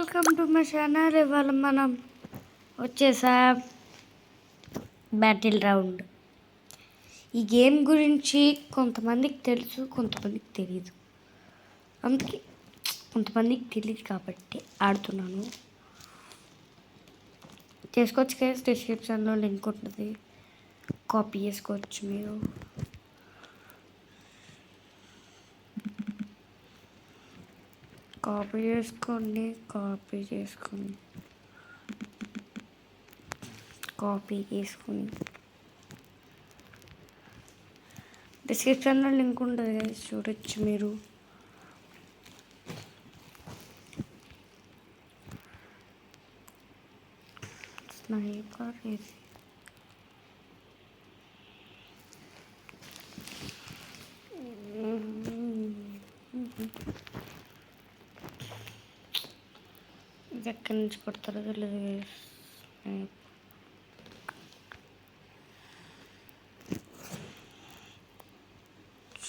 Welcome to my channel. ఇవాళ మనం వచ్చేసా బ్యాటిల్ రౌండ్. ఈ గేమ్ గురించి కొంతమందికి తెలుసు, కొంతమందికి తెలియదు. అందుకే కొంతమందికి తెలియదు కాబట్టి ఆడుతున్నాను. చేసుకోవచ్చు కదా, డిస్క్రిప్షన్లో లింక్ ఉంటుంది, కాపీ చేసుకోవచ్చు మీరు. కాపీ చేసుకొని డిస్క్రిప్షన్లో లింక్ ఉంటుంది కదా, చూడొచ్చు మీరు. స్నైపర్ ఇది ఎక్కడి నుంచి కొడతారో తెలియదు.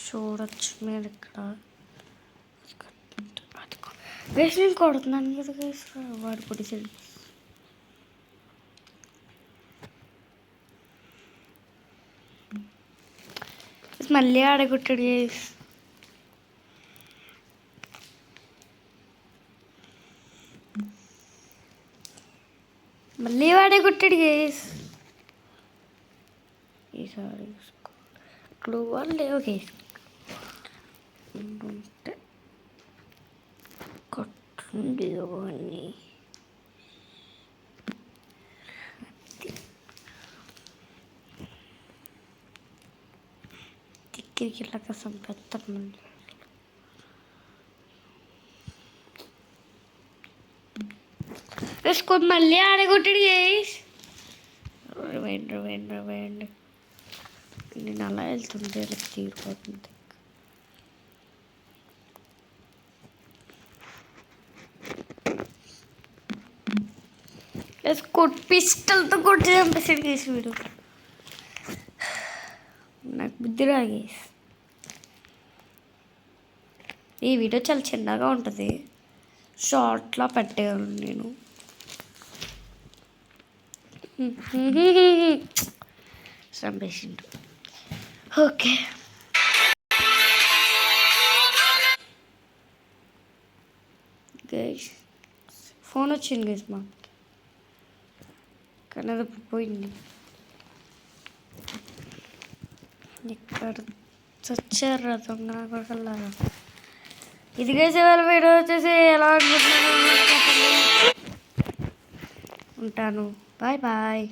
చూడొచ్చు మీరు ఇక్కడ వేసి నేను కొడుతున్నాను కదా గైస్. వాడు పొడిచాడు. మళ్ళీ ఆడగొట్టాడు గైస్. మళ్ళీ వాడే కొట్టాడు గైస్. ఈసారి క్లూ వాళ్ళు లేవు గైస్. ఉంటే కొట్టుండి అని తిక్కిరికిలాగా సంపెత్తారు. మళ్ళీ వేసుకో, మళ్ళీ ఆడగొట్టాడు గైస్. వేయండి నేను అలా వెళ్తుంటే తీరిపోతుంది. పిస్టల్తో కొట్టి చంపేసాడు గైస్ వీడు. నాకు బుద్ధి రా గైస్. ఈ వీడియో చాలా చిన్నగా ఉంటుంది, షార్ట్లా పెట్టేవాళ్ళు నేను. చంపేసిండు. ఓకే, గైస్ ఫోన్ వచ్చింది గైస్ మా, కానీ అది పోయింది. ఇక్కడ చచ్చారు దొంగ కొడకల్లాగా. ఇది గైస్ ఇవాళ వీడియో వచ్చేసి ఎలా అనుకుంటున్నాను. ఉంటాను, బాయ్ బాయ్.